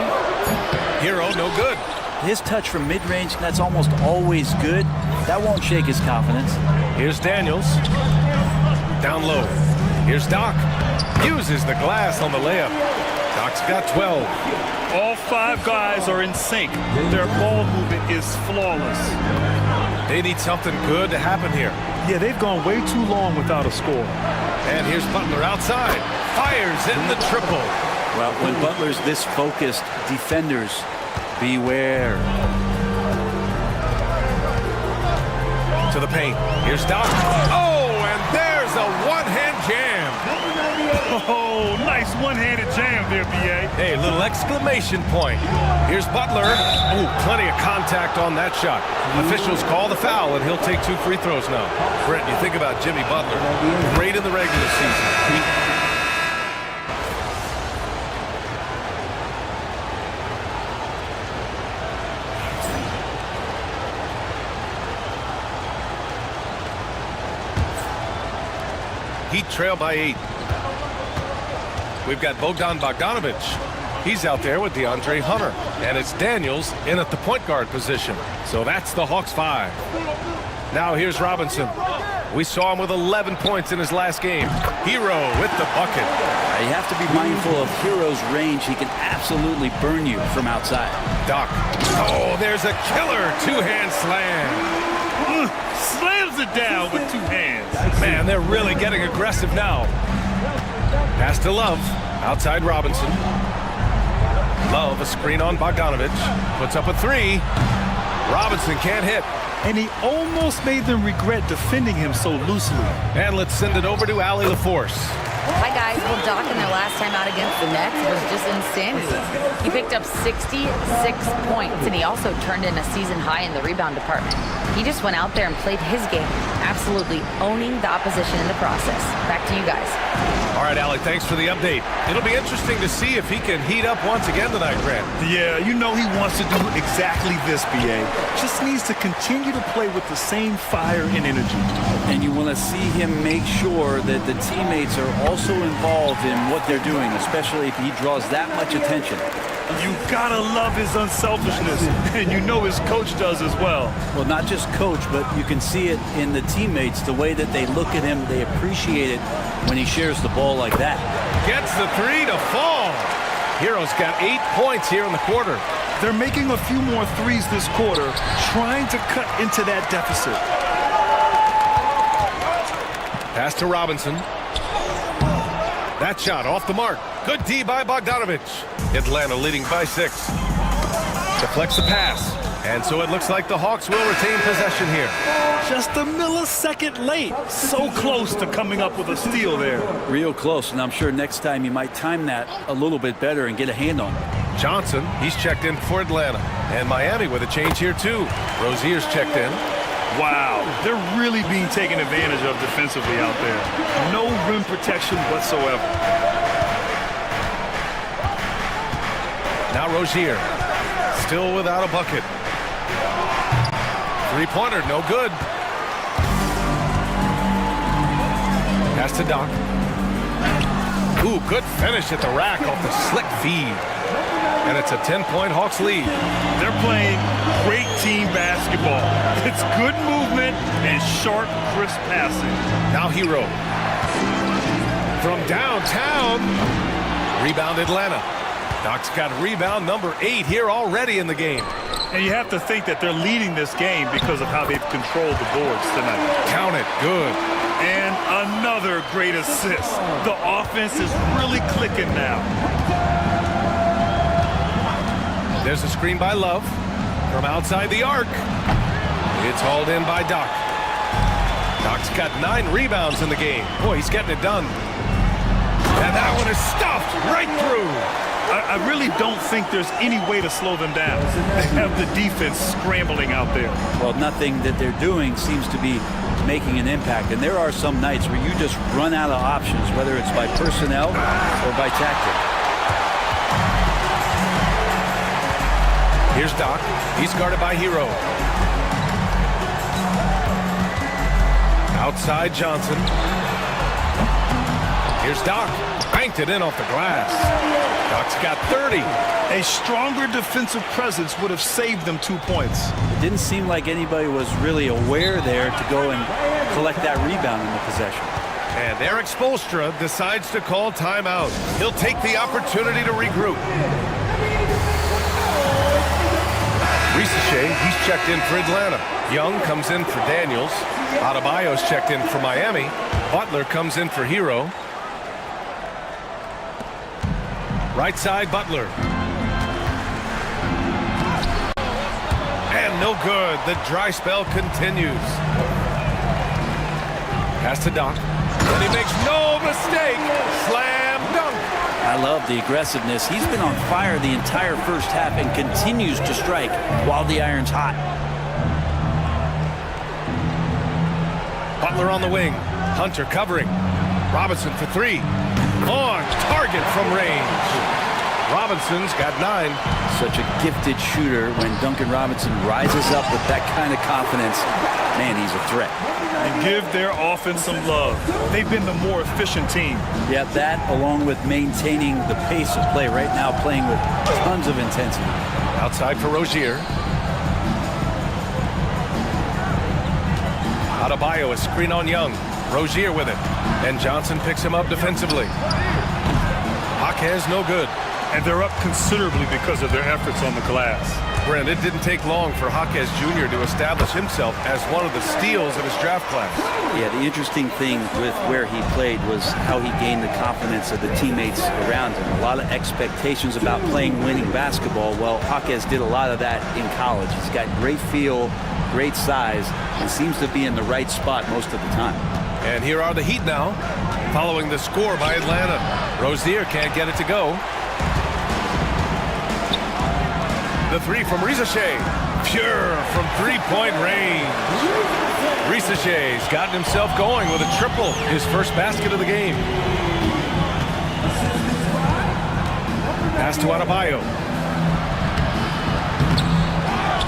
Hero, no good. His touch from mid-range, that's almost always good. That won't shake his confidence. Here's Daniels. Down low. Here's Doc. Uses the glass on the layup. Doc's got 12. All 5 guys are in sync. Their ball movement is flawless. They need something good to happen here. Yeah, they've gone way too long without a score. And here's Butler outside. Fires in the triple. Well, when Butler's this focused, defenders, beware. To the paint. Here's Doc. Oh, and there's a one-hand jam. Oh, nice one-handed jam there, B.A. Hey, little exclamation point. Here's Butler. Ooh, plenty of contact on that shot. Officials call the foul, and he'll take 2 free throws now. Brent, you think about Jimmy Butler. Great in the regular season. Heat trail by 8. We've got Bogdan Bogdanovic. He's out there with DeAndre Hunter. And it's Daniels in at the point guard position. So that's the Hawks 5. Now here's Robinson. We saw him with 11 points in his last game. Hero with the bucket. You have to be mindful of Hero's range. He can absolutely burn you from outside. Doc. Oh, there's a killer 2-hand slam. Slams it down with 2 hands. Man, they're really getting aggressive now. Pass to Love. Outside Robinson. Love, a screen on Bogdanovic. Puts up a 3. Robinson can't hit. And he almost made them regret defending him so loosely. And let's send it over to Allie LaForce. Hi, guys. Well, Doc, in their last time out against the Nets was just insanity. He picked up 66 points, and he also turned in a season high in the rebound department. He just went out there and played his game, absolutely owning the opposition in the process. Back to you guys. All right, Allie, thanks for the update. It'll be interesting to see if he can heat up once again tonight, Grant. Yeah, you know he wants to do exactly this, B.A. Just needs to continue to play with the same fire and energy. And you want to see him make sure that the teammates are also involved in what they're doing, especially if he draws that much attention. You gotta love his unselfishness, and you know his coach does as well. Well, not just coach, but you can see it in the teammates, the way that they look at him, they appreciate it when he shares the ball like that. Gets the 3 to fall. Hero's got 8 points here in the quarter. They're making a few more threes this quarter, trying to cut into that deficit. Pass to Robinson. That shot off the mark. Good D by Bogdanovic. Atlanta leading by 6. Deflects the pass. And so it looks like the Hawks will retain possession here. Just a millisecond late. So close to coming up with a steal there. Real close, and I'm sure next time you might time that a little bit better and get a hand on it. Johnson, he's checked in for Atlanta. And Miami with a change here too. Rozier's checked in. Wow, they're really being taken advantage of defensively out there. No rim protection whatsoever. Now Rozier, still without a bucket. Three-pointer, no good. Pass to Doc. Ooh, good finish at the rack off the slick feed. And it's a 10-point Hawks lead. They're playing great team basketball. It's good movement and sharp, crisp passing. Now Hero. From downtown. Rebound Atlanta. Doc's got rebound number 8 here already in the game. And you have to think that they're leading this game because of how they've controlled the boards tonight. Count it. Good. And another great assist. The offense is really clicking now. There's a screen by Love from outside the arc. It's hauled in by Doc. Doc's got 9 rebounds in the game. Boy, he's getting it done. And that one is stuffed right through. I really don't think there's any way to slow them down. They have the defense scrambling out there. Well, nothing that they're doing seems to be making an impact. And there are some nights where you just run out of options, whether it's by personnel or by tactic. Here's Doc. He's guarded by Hero. Outside Johnson. Here's Doc. Banked it in off the glass. Doc's got 30. A stronger defensive presence would have saved them 2 points. It didn't seem like anybody was really aware there to go and collect that rebound in the possession. And Eric Spoelstra decides to call timeout. He'll take the opportunity to regroup. Ricochet, he's checked in for Atlanta. Young comes in for Daniels. Adebayo's checked in for Miami. Butler comes in for Hero. Right side, Butler. And no good. The dry spell continues. Pass to Doc. And he makes no mistake. Slam dunk. I love the aggressiveness. He's been on fire the entire first half and continues to strike while the iron's hot. Butler on the wing. Hunter covering. Robinson for 3. On target from range. Robinson's got 9. Such a gifted shooter. When Duncan Robinson rises up with that kind of confidence, man, he's a threat. And give their offense some love. They've been the more efficient team. Yeah, that along with maintaining the pace of play right now, playing with tons of intensity. Outside for Rozier. Adebayo, a screen on Young. Rozier with it. And Johnson picks him up defensively. Jaquez no good. And they're up considerably because of their efforts on the glass. Brent, it didn't take long for Jaquez Jr. to establish himself as one of the steals of his draft class. Yeah, the interesting thing with where he played was how he gained the confidence of the teammates around him. A lot of expectations about playing winning basketball. Well, Jaquez did a lot of that in college. He's got great feel, great size, and seems to be in the right spot most of the time. And here are the Heat now, following the score by Atlanta. Rozier can't get it to go. The 3 from Ricochet. Pure from 3-point range. Ricochet's gotten himself going with a triple, his first basket of the game. Pass to Adebayo.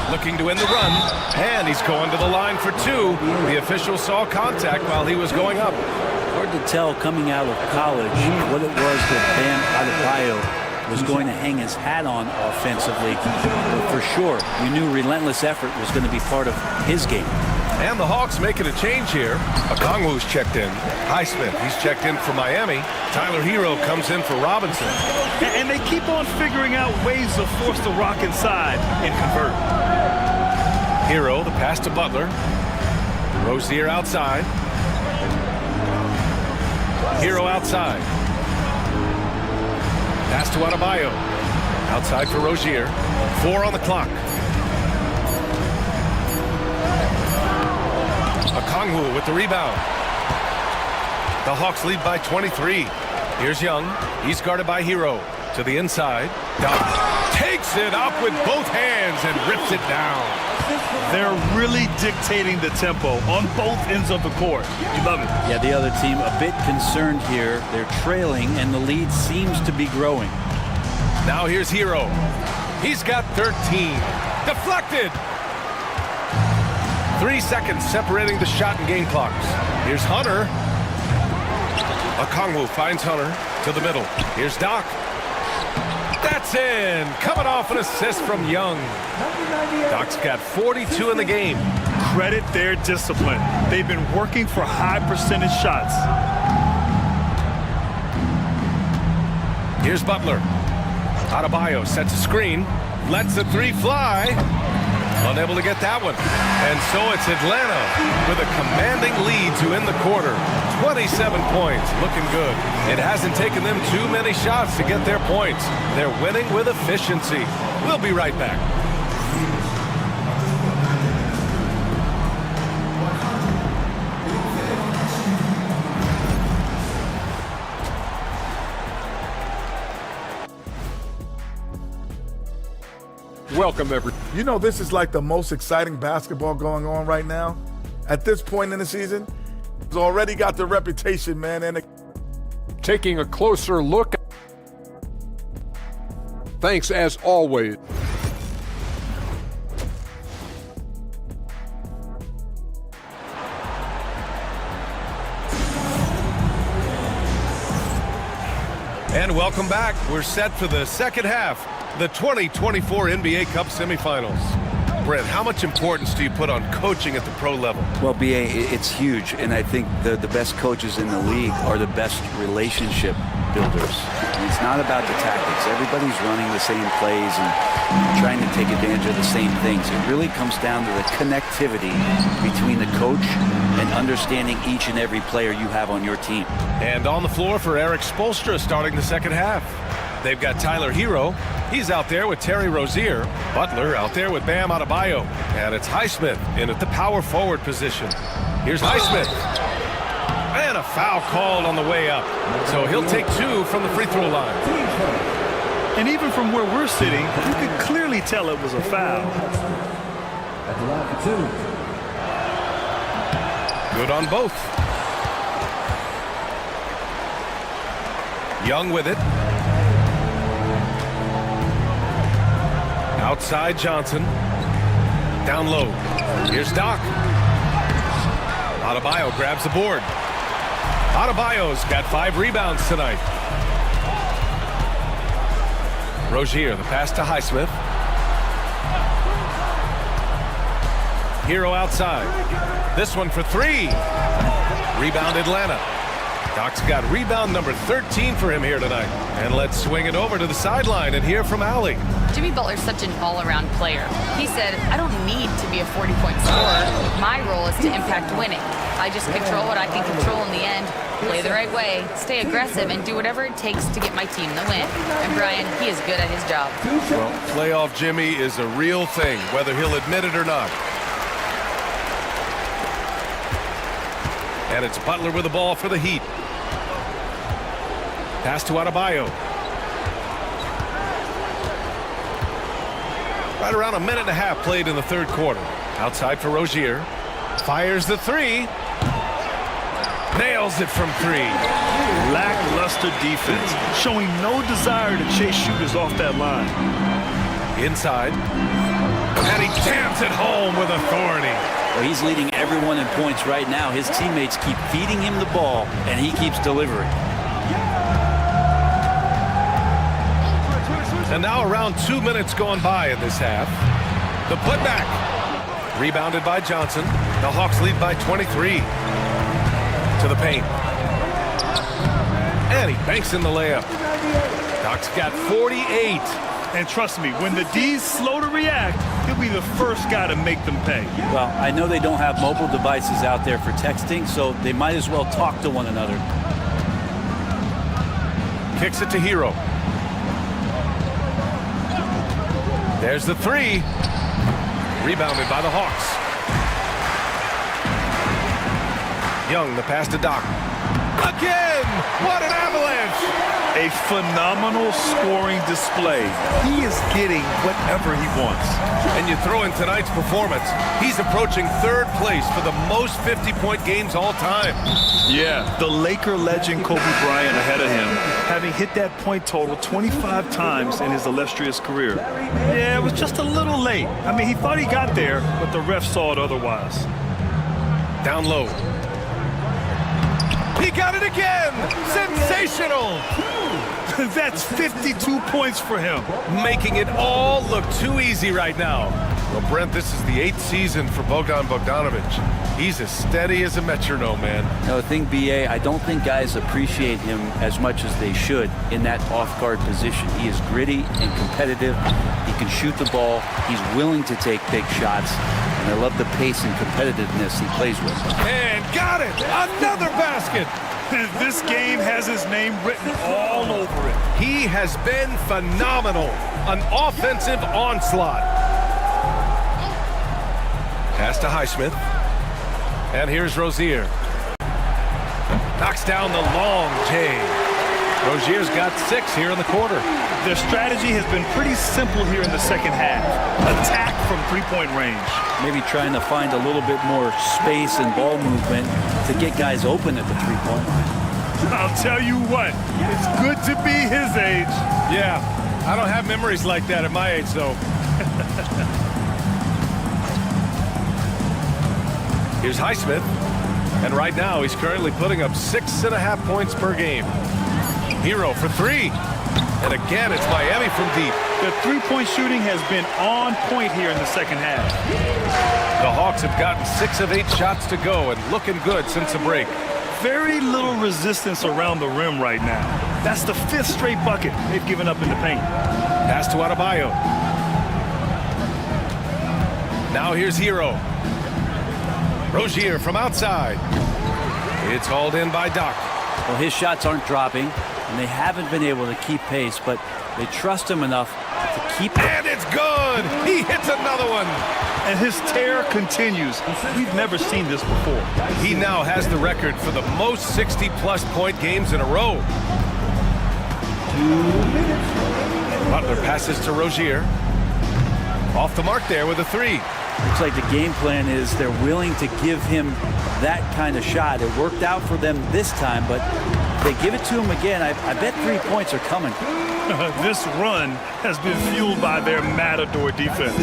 Looking to end the run, and he's going to the line for 2. The official saw contact while he was going up. Hard to tell coming out of college what it was that Bam Adebayo was going to hang his hat on offensively. But for sure, you knew relentless effort was going to be part of his game. And the Hawks making a change here. Okongwu's checked in. Highsmith, he's checked in for Miami. Tyler Hero comes in for Robinson. And they keep on figuring out ways to force the rock inside and convert. Hero, the pass to Butler. Rozier outside. Hero outside. Pass to Adebayo. Outside for Rozier. 4 on the clock. Okongwu with the rebound. The Hawks lead by 23. Here's Young. He's guarded by Hero. To the inside. Doc takes it up with both hands and rips it down. They're really dictating the tempo on both ends of the court. You love it. Yeah, the other team a bit concerned here. They're trailing, and the lead seems to be growing. Now here's Hero. He's got 13. Deflected. 3 seconds separating the shot and game clocks. Here's Hunter. Okongwu finds Hunter to the middle. Here's Doc. That's in. Coming off an assist from Young. Doc's got 42 in the game. Credit their discipline. They've been working for high percentage shots. Here's Butler. Adebayo sets a screen. Lets the 3 fly. Unable to get that one. And so it's Atlanta with a commanding lead to end the quarter. 27 points, looking good. It hasn't taken them too many shots to get their points. They're winning with efficiency. We'll be right back. Welcome, everyone. You know, this is like the most exciting basketball going on right now. At this point in the season, it's already got the reputation, man. And Taking a closer look. Thanks, as always. And welcome back. We're set for the second half. The 2024 NBA Cup semifinals. Brent, how much importance do you put on coaching at the pro level? Well, BA, it's huge, and I think the best coaches in the league are the best relationship builders. It's not about the tactics. Everybody's running the same plays and trying to take advantage of the same things. It really comes down to the connectivity between the coach and understanding each and every player you have on your team. And on the floor for Eric Spoelstra starting the second half. They've got Tyler Hero. He's out there with Terry Rozier. Butler out there with Bam Adebayo. And it's Highsmith in at the power forward position. Here's Highsmith. And a foul called on the way up. So he'll take 2 from the free throw line. And even from where we're sitting, you could clearly tell it was a foul. At the line for 2. Good on both. Young with it. Outside Johnson. Down low. Here's Doc. Adebayo grabs the board. Adebayo's got 5 rebounds tonight. Rozier, the pass to Highsmith. Hero outside. This one for 3. Rebound Atlanta. Doc's got rebound number 13 for him here tonight. And let's swing it over to the sideline and hear from Allie. Jimmy Butler's such an all-around player. He said, I don't need to be a 40-point scorer. My role is to impact winning. I just control what I can control in the end, play the right way, stay aggressive, and do whatever it takes to get my team the win. And Brian, he is good at his job. Well, playoff Jimmy is a real thing, whether he'll admit it or not. And it's Butler with the ball for the Heat. Pass to Adebayo. Right around a minute and a half played in the third quarter. Outside for Rozier. Fires the 3. Nails it from 3. Lackluster defense, showing no desire to chase shooters off that line. Inside. And he jams it home with authority. Well, he's leading everyone in points right now. His teammates keep feeding him the ball, and he keeps delivering. And now around 2 minutes gone by in this half. The putback. Rebounded by Johnson. The Hawks lead by 23. To the paint. And he banks in the layup. Doc's got 48. And trust me, when the D's slow to react, he'll be the first guy to make them pay. Well, I know they don't have mobile devices out there for texting, so they might as well talk to one another. Kicks it to Hero. There's the three. Rebounded by the Hawks. Young, the pass to Doc. Again! What an avalanche! A phenomenal scoring display. He is getting whatever he wants. And you throw in tonight's performance, he's approaching third place for the most 50-point games all time. Yeah, the Laker legend Kobe Bryant ahead of him, having hit that point total 25 times in his illustrious career. Yeah, it was just a little late. I mean, he thought he got there, but the ref saw it otherwise. Down low. He got it again! Sensational! That's 52 points for him. Making it all look too easy right now. Well, Brent, this is the 8th season for Bogdan Bogdanovic. He's as steady as a metronome, man. No, the thing, B.A., I don't think guys appreciate him as much as they should in that off-guard position. He is gritty and competitive. He can shoot the ball. He's willing to take big shots. And I love the pace and competitiveness he plays with. And got it! Another basket! This game has his name written all over it. He has been phenomenal. An offensive onslaught. Pass to Highsmith. And here's Rozier. Knocks down the long J. Rozier's got 6 here in the quarter. Their strategy has been pretty simple here in the second half. Attack from three-point range. Maybe trying to find a little bit more space and ball movement to get guys open at the three-point line. I'll tell you what, it's good to be his age. Yeah, I don't have memories like that at my age, though. Here's Highsmith. And right now, he's currently putting up 6.5 points per game. Hero for 3. And again, it's Miami from deep. The three-point shooting has been on point here in the second half. The Hawks have gotten 6 of 8 shots to go and looking good since the break. Very little resistance around the rim right now. That's the 5th straight bucket they've given up in the paint. Pass to Adebayo. Now here's Hero. Rozier from outside. It's hauled in by Doc. Well, his shots aren't dropping, and they haven't been able to keep pace, but they trust him enough to keep it. And it's good! He hits another one! And his tear continues. We've never seen this before. He now has the record for the most 60-plus point games in a row. Butler passes to Rozier. Off the mark there with a 3. Looks like the game plan is they're willing to give him that kind of shot. It worked out for them this time, but if they give it to him again, I bet 3 points are coming. This run has been fueled by their matador defense.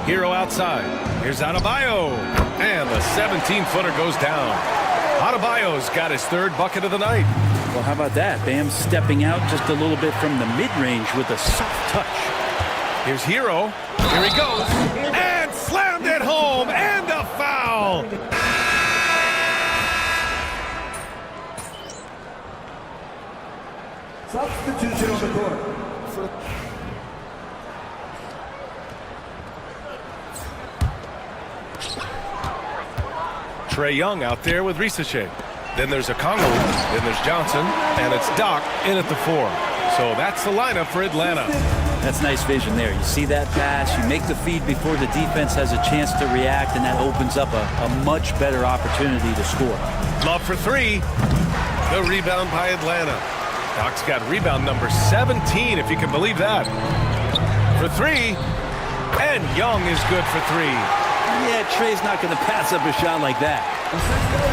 Hero outside. Here's Adebayo. And the 17-footer goes down. Adebayo's got his 3rd bucket of the night. Well, how about that? Bam stepping out just a little bit from the mid-range with a soft touch. Here's Hero. Here he goes. And slammed it home. And a foul. Substitution on the court. Trae Young out there with Risachet. Then there's Okongwu, then there's Johnson, and it's Doc in at the 4. So that's the lineup for Atlanta. That's nice vision there. You see that pass, you make the feed before the defense has a chance to react, and that opens up a much better opportunity to score. Love for 3. The rebound by Atlanta. Doc's got rebound number 17, if you can believe that. For 3. And Young is good for 3. Yeah, Trae's not going to pass up a shot like that.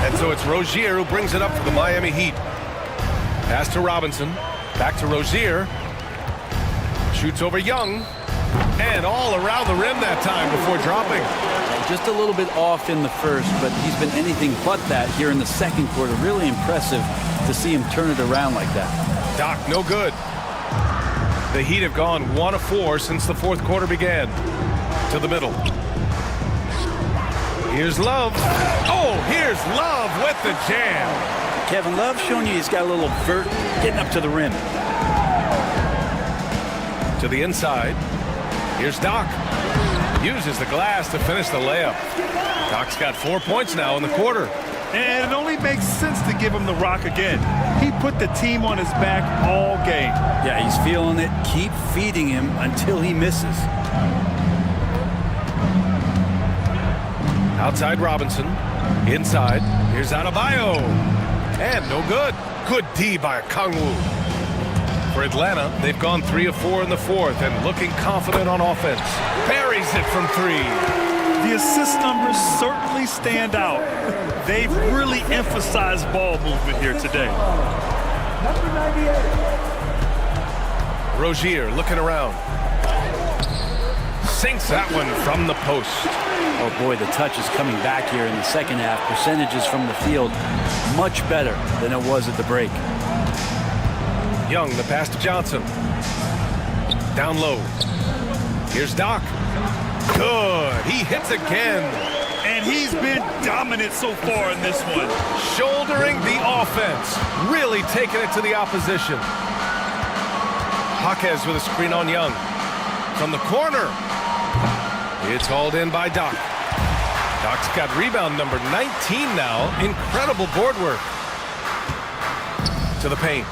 And so it's Rozier who brings it up for the Miami Heat. Pass to Robinson. Back to Rozier. Shoots over Young. And all around the rim that time before dropping. Just a little bit off in the first, but he's been anything but that here in the second quarter. Really impressive to see him turn it around like that. Doc, no good. The Heat have gone 1 of 4 since the 4th quarter began. To the middle. Here's Love. Oh, here's Love with the jam. Kevin Love showing you he's got a little vert getting up to the rim. To the inside. Here's Doc. Uses the glass to finish the layup. Doc's got 4 points now in the quarter. And it only makes sense to give him the rock again. He put the team on his back all game. Yeah, he's feeling it. Keep feeding him until he misses. Outside Robinson. Inside. Here's Adebayo. And no good. Good D by Kongwu. For Atlanta, they've gone 3 of 4 in the fourth and looking confident on offense. Buries it from 3. The assist numbers certainly stand out. They've really emphasized ball movement here today. Number 98. Rozier looking around. Sinks that one from the post. Oh boy, the touch is coming back here in the second half. Percentages from the field much better than it was at the break. Young, the pass to Johnson. Down low. Here's Doc. Good. He hits again. And he's been dominant so far in this one. Shouldering the offense. Really taking it to the opposition. Jaquez with a screen on Young. From the corner. It's hauled in by Doc. Doc's got rebound number 19 now. Incredible board work. To the paint.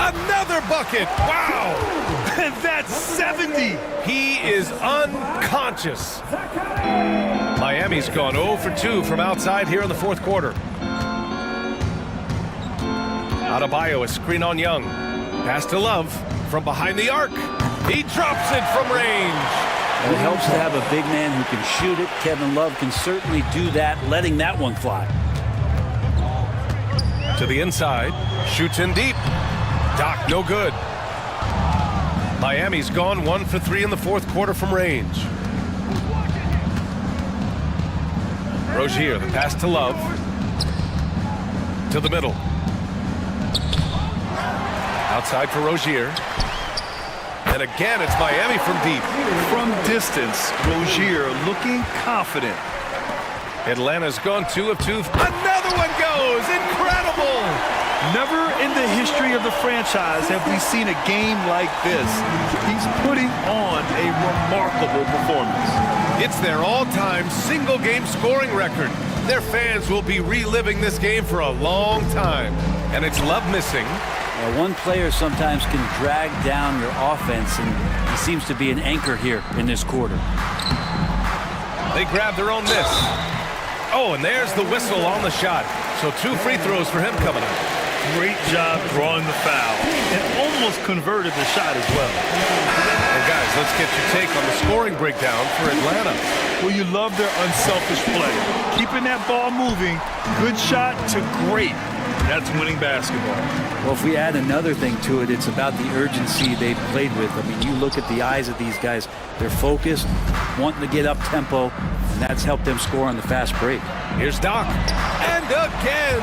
Another bucket. Wow. And that's 70. He is unconscious. Miami's gone 0 for 2 from outside here in the fourth quarter. Adebayo, a screen on Young. Pass to Love from behind the arc. He drops it from range. And it helps to have a big man who can shoot it. Kevin Love can certainly do that, letting that one fly. To the inside. Shoots in deep. Doc, no good. Miami's gone 1 for 3 in the fourth quarter from range. Rozier, the pass to Love. To the middle. Outside for Rozier. And again, it's Miami from deep. From distance, Rozier looking confident. Atlanta's gone 2 of 2. Another one goes! Incredible! Never in the history of the franchise have we seen a game like this. He's putting on a remarkable performance. It's their all-time single-game scoring record. Their fans will be reliving this game for a long time. And it's Love missing. One player sometimes can drag down your offense, and he seems to be an anchor here in this quarter. They grab their own miss. Oh, and there's the whistle on the shot. So 2 free throws for him coming up. Great job drawing the foul and almost converted the shot as well. Well, guys, let's get your take on the scoring breakdown for Atlanta. Well, you love their unselfish play. Keeping that ball moving, good shot to great. That's winning basketball. Well, if we add another thing to it, it's about the urgency they've played with. I mean, you look at the eyes of these guys. They're focused, wanting to get up tempo, and that's helped them score on the fast break. Here's Doc. And again.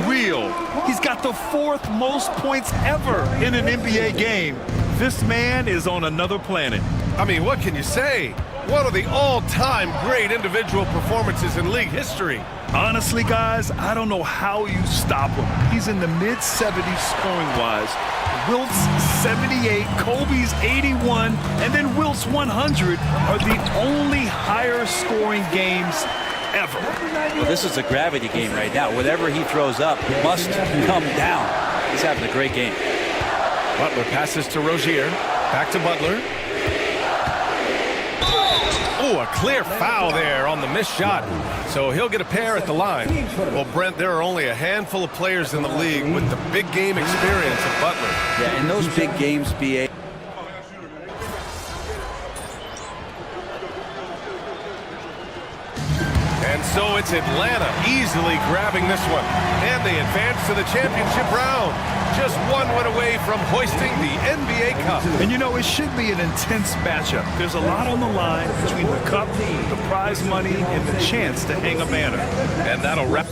Unreal. He's got the 4th most points ever in an NBA game. This man is on another planet. I mean, what can you say? One of the all-time great individual performances in league history. Honestly, guys, I don't know how you stop him. He's in the mid-70s scoring-wise. Wilt's 78, Kobe's 81, and then Wilt's 100 are the only higher-scoring games ever. Well, this is a gravity game right now. Whatever he throws up must come down. He's having a great game. Butler passes to Rozier. Back to Butler. Oh, a clear foul there on the missed shot. So he'll get a pair at the line. Well, Brent, there are only a handful of players in the league with the big game experience of Butler. Yeah, in those big games, B.A. And so it's Atlanta easily grabbing this one. And they advance to the championship round. Just 1 win away from hoisting the NBA Cup. And you know, it should be an intense matchup. There's a lot on the line between the cup, the prize money, and the chance to hang a banner. And that'll wrap.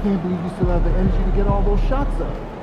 can't believe you still have the energy to get all those shots up.